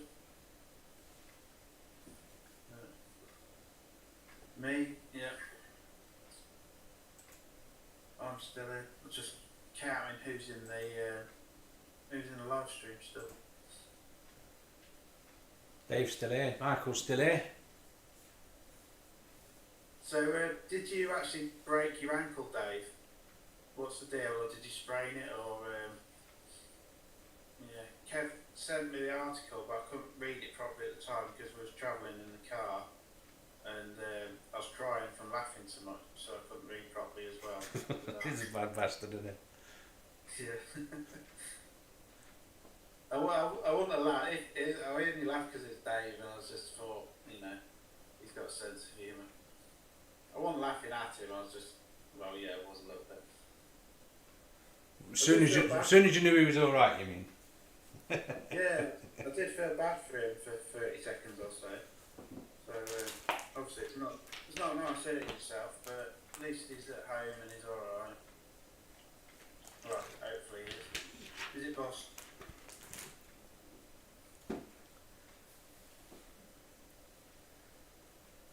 Me, yeah. I'm still here. I'm just counting who's in the live stream still. Dave's still here. Michael's still here. So, did you actually break your ankle, Dave? What's the deal? Or did you sprain it? Or yeah, Kev sent me the article, but I couldn't read it properly at the time because we was travelling in the car. And I was crying from laughing so much, so I couldn't read properly as well. He's a bad bastard, isn't he? Yeah. I wouldn't have laughed. I only laughed because it's Dave, and I was just thought, he's got a sense of humour. I wasn't laughing at him. I was just, well, yeah, it was a little bit. As soon as you knew he was all right, you mean? Yeah, I did feel bad for him for 30 seconds or so. So obviously it's not nice hurting yourself, but at least he's at home and he's alright. Well, hopefully he is. Is it, boss?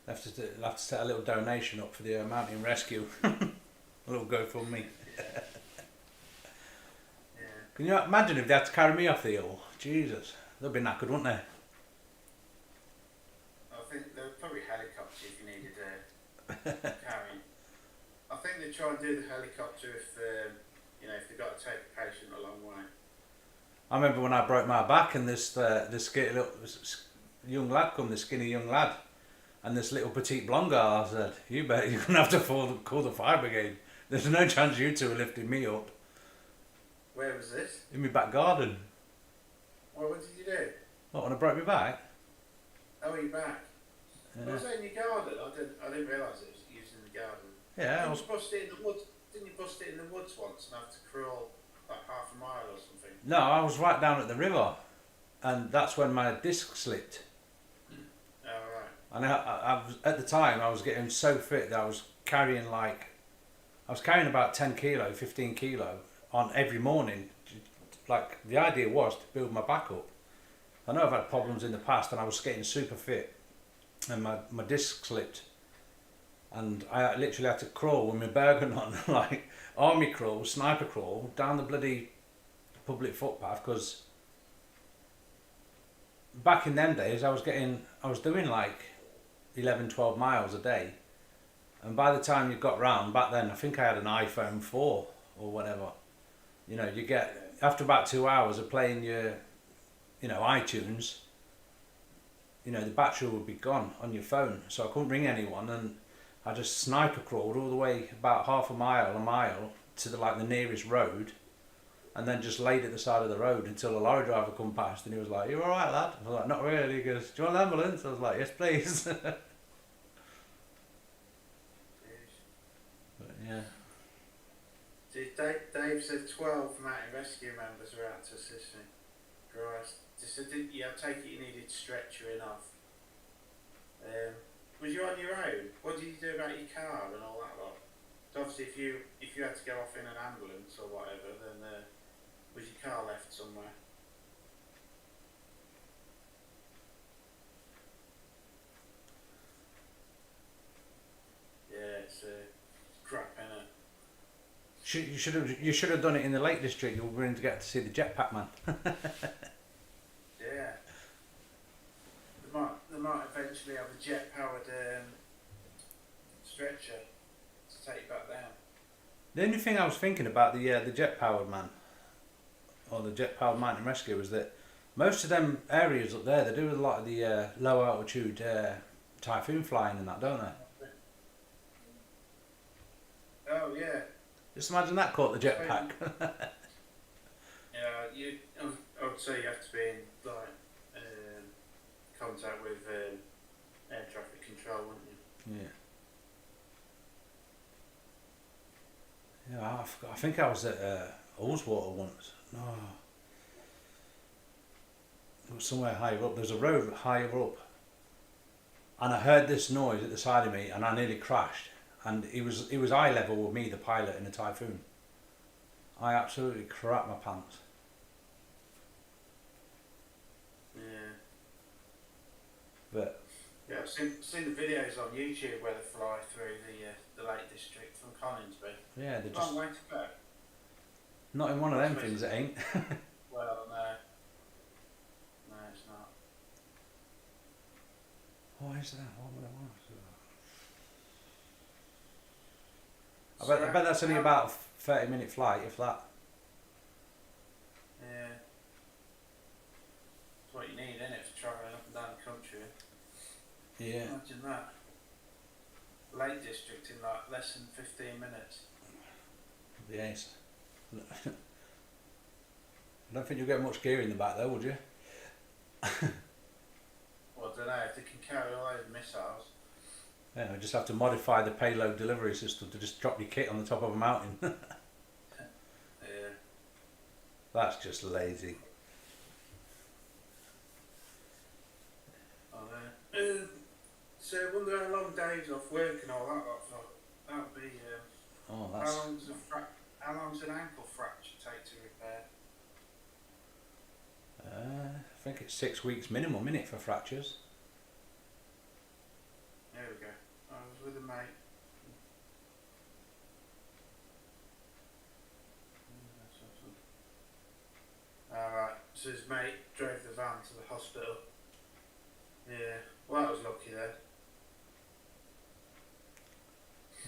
I'll have to set a little donation up for the mountain rescue. A little GoFundMe. Yeah. Can you imagine if they had to carry me off the hill? Jesus, they'd be knackered, wouldn't they? I think there were probably helicopters if you needed carrying. I think they try and do the helicopter if they've got to take a patient a long way. I remember when I broke my back and this skinny young lad come, the skinny young lad, And this little petite blonde girl, I said, you're going to have to call the fire brigade. There's no chance you two are lifting me up. Where was this? In my back garden. Well, what did you do? What, when I broke my back? Oh, you're back. Yeah. Was that in your garden? I didn't realise it was used in the garden. Yeah, Didn't you bust it in the woods? Didn't you bust it in the woods once and have to crawl like half a mile or something? No, I was right down at the river. And that's when my disc slipped. Oh, right. And I was, at the time, I was getting so fit that I was carrying about 10 kilo, 15 kilo on every morning. Like, the idea was to build my back up. I know I've had problems in the past and I was getting super fit and my disc slipped. And I literally had to crawl with my Bergen on, like army crawl, sniper crawl, down the bloody public footpath, because back in them days I was doing like 11, 12 miles a day. And by the time you got round, back then I think I had an iPhone 4 or whatever. You know, you get, after about 2 hours of playing your, you know, iTunes, you know, the battery would be gone on your phone. So I couldn't ring anyone, and I just sniper crawled all the way about half a mile to the nearest road, and then just laid at the side of the road until a lorry driver come past, and he was like, "You all right, lad?" I was like, "Not really." He goes, "Do you want an ambulance?" I was like, "Yes, please." But yeah. Dave said 12 mountain rescue members were out to assist me. Christ. I take it you needed stretchering off. Was you on your own? What did you do about your car and all that lot? So obviously if you had to go off in an ambulance or whatever, then was your car left somewhere? Yeah, it's crap, innit? You should have done it in the Lake District. You were going to get to see the jetpack man. Yeah. They might eventually have a jet powered stretcher to take you back down. The only thing I was thinking about the jet powered man, or the jet powered mountain rescue, was that most of them areas up there, they do a lot of the low altitude typhoon flying and that, don't they? Oh yeah. Just imagine that caught the jetpack. Yeah, I would say you have to be in contact with air traffic control, wouldn't you? Yeah. Yeah, I think I was at Ullswater once. No. It was somewhere higher up. There's a road higher up. And I heard this noise at the side of me and I nearly crashed. And it was eye level with me, the pilot, in a typhoon. I absolutely crapped my pants. Yeah. But yeah, I've seen the videos on YouTube where they fly through the Lake District from Coningsby. yeah, they're Long just way to go. not in one of them things. It ain't. Well, no, it's not. What is that? What would I want? I bet that's only about a 30-minute flight, if that. Yeah. That's what you need, innit, for travelling up and down the country. Yeah. Imagine that. Lake District in like less than 15 minutes. Yes. I don't think you'll get much gear in the back though, would you? Well, I don't know, if they can carry all those missiles. Yeah, I just have to modify the payload delivery system to just drop your kit on the top of a mountain. Yeah. That's just lazy. I know. So I wonder how long Dave's off work and all that lot for. That would be. Oh, that's. How long's an ankle fracture take to repair? I think it's 6 weeks minimum, innit, for fractures. There we go. I was with a mate. Alright, so his mate drove the van to the hospital. Yeah, well that was lucky then.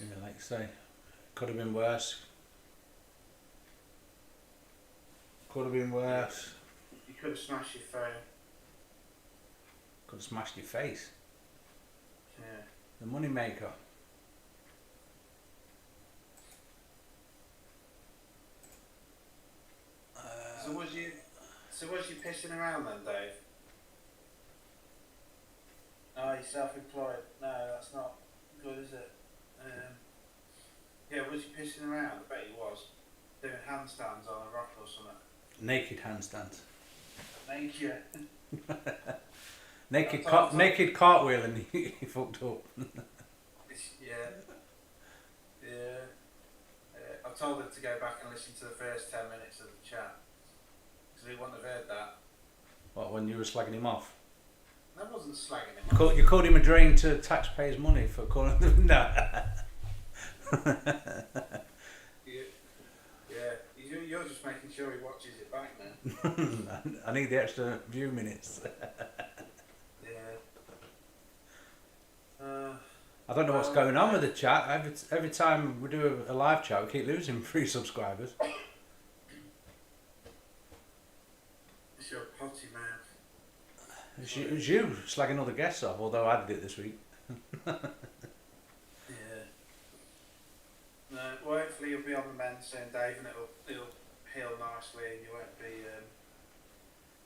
Yeah, like you say, could have been worse. Could have been worse. You could have smashed your phone. Could have smashed your face. Yeah. The money maker. So was you pissing around then, Dave? Oh, you're self-employed. No, that's not good, is it? Yeah, was you pissing around? I bet you was. Doing handstands on a rock or something. Naked handstand. Naked. Naked cartwheel and he fucked up. Yeah. Yeah. I told him to go back and listen to the first 10 minutes of the chat. Because he wouldn't have heard that. What, when you were slagging him off? I wasn't slagging him off. You called him a drain to taxpayers' money for calling them. No. Yeah. You're just making sure he watches it back now. I need the extra view minutes. Yeah. I don't know what's going on with the chat. Every time we do a live chat, we keep losing 3 subscribers. It's your potty mouth. It was you slagging all the guests off, although I did it this week. Yeah. No, well, hopefully you'll be on the mend soon, Dave, and it'll heal nicely and you won't be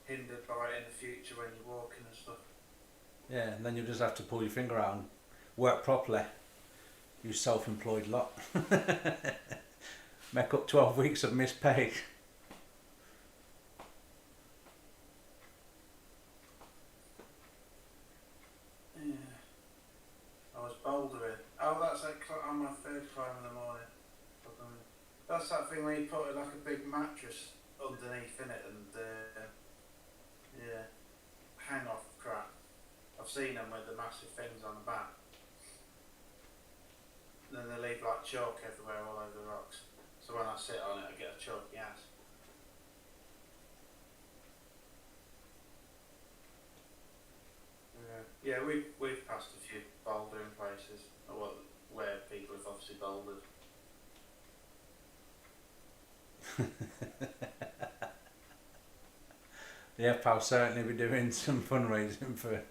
hindered by it in the future when you're walking and stuff. Yeah, and then you'll just have to pull your finger out and work properly. You self-employed lot. Make up 12 weeks of missed pay. Yeah. I was bouldering. Oh, that's like on my third climb in the morning. That's that thing where you put like a big mattress underneath in it and yeah, hang off crap. I've seen them with the massive things on the back. Then they leave like chalk everywhere all over the rocks. So when I sit on it I get a chalky ass. Yeah, we've passed a few bouldering places, where people have obviously bouldered. Yeah, pal, certainly be doing some fundraising for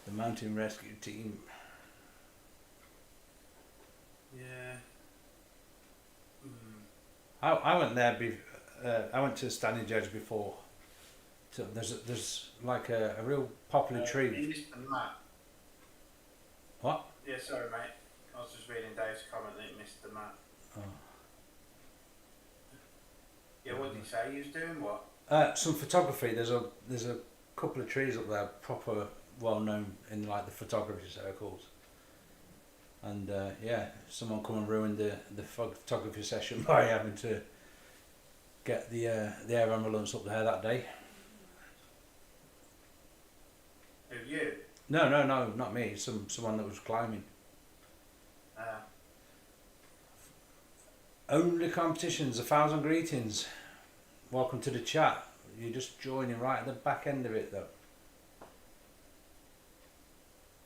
the mountain rescue team. Yeah. I went there. I went to Stanley Judge before. So there's like a real popular tree. You missed the map. What? Yeah, sorry mate. I was just reading Dave's comment that he missed the map. Oh. Yeah, what did he say? He was doing what? Some photography. There's a couple of trees up there, proper well known in like the photography circles. And yeah, someone come and ruined the photography session by having to get the air ambulance up there that day. Who, you? No, not me. Someone that was climbing. Only competitions, 1,000 greetings. Welcome to the chat. You're just joining right at the back end of it though.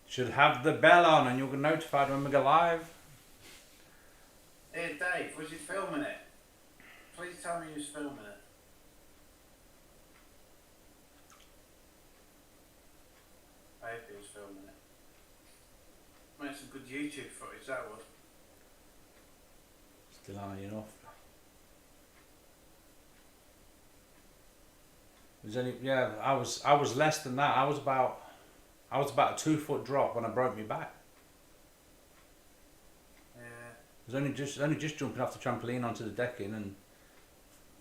Should have the bell on and you'll get notified when we go live. Hey Dave, was you filming it? Please tell me you was filming it. I hope he was filming it. Made some good YouTube footage, that would. Still ironing off. I was less than that. I was about a 2 foot drop when I broke my back. Yeah. I was only just jumping off the trampoline onto the decking and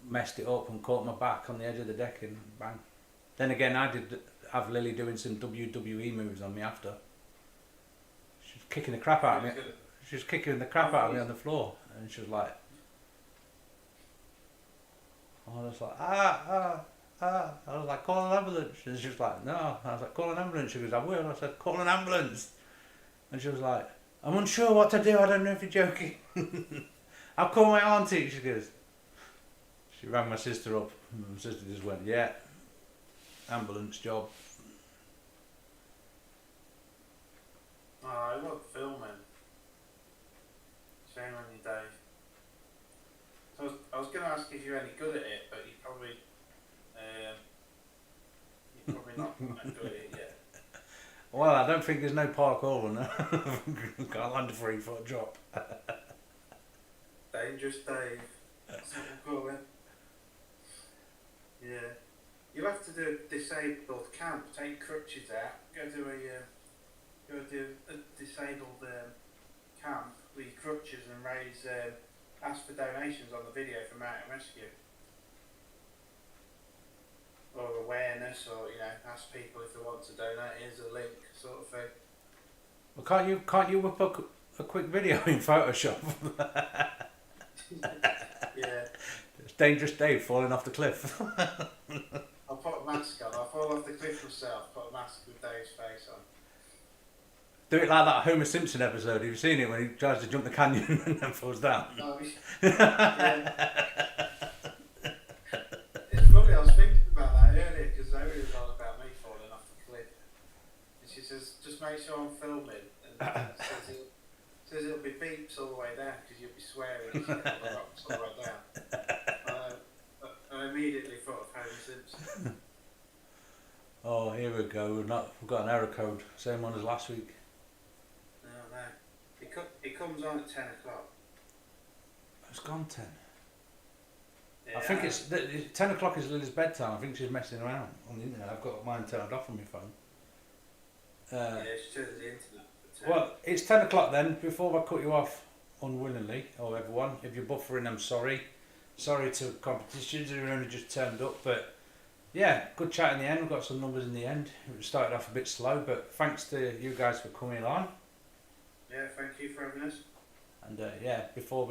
messed it up and caught my back on the edge of the decking. Bang. Then again, I did have Lily doing some WWE moves on me after. She was kicking the crap out of me. She was kicking the crap out of me on the floor, and she was like, I was like, I was like, call an ambulance. And she was like, no. I was like, call an ambulance. She goes, I will. I said, call an ambulance. And she was like, I'm unsure what to do. I don't know if you're joking. I'll call my auntie. She goes, she rang my sister up. And my sister just went, yeah, ambulance job. Oh, I love filming. Shame on you, Dave. So I was going to ask if you're any good at it, but you're probably not that good at it yet. Well, I don't think there's no parkour on there. Can't land a 3-foot drop. Dangerous Dave. That's what we'll call him. Yeah. You'll have to do a disabled camp. Take crutches out. Go do a disabled camp with your crutches and raise. Ask for donations on the video for Mountain Rescue. Or awareness, or ask people if they want to donate. Here's a link, sort of thing. Well, can't you whip up a quick video in Photoshop? Yeah. It's Dangerous Dave falling off the cliff. I'll put a mask on. I'll fall off the cliff myself. Put a mask with Dave's face on. Do it like that Homer Simpson episode. Have you seen it when he tries to jump the canyon and then falls down? No, yeah. It's funny. I was thinking about that earlier because Zoe was on about me falling off the cliff, and she says, "Just make sure I'm filming." And says it'll be beeps all the way down because you'll be swearing and shit, all the rocks all the way down. I immediately thought of Homer Simpson. Oh, here we go. We've got an error code. Same one as last week. No. It comes on at 10 o'clock. It's gone 10. Yeah, I think it's 10 o'clock is Lily's bedtime. I think she's messing around on the internet. I've got mine turned off on my phone. Yeah, she turns the internet. Well, it's 10 o'clock then. Before I cut you off unwillingly, or everyone, if you're buffering, I'm sorry. Sorry to competitions who only just turned up, but yeah, good chat in the end. We got some numbers in the end. It started off a bit slow, but thanks to you guys for coming on. Yeah, thank you for having us. And yeah, before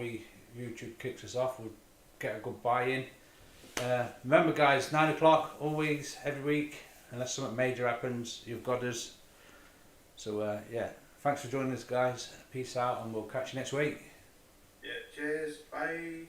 YouTube kicks us off, we'll get a good buy-in. Remember guys, 9 o'clock, always, every week, unless something major happens, you've got us. So yeah, thanks for joining us guys. Peace out and we'll catch you next week. Yeah, cheers, bye.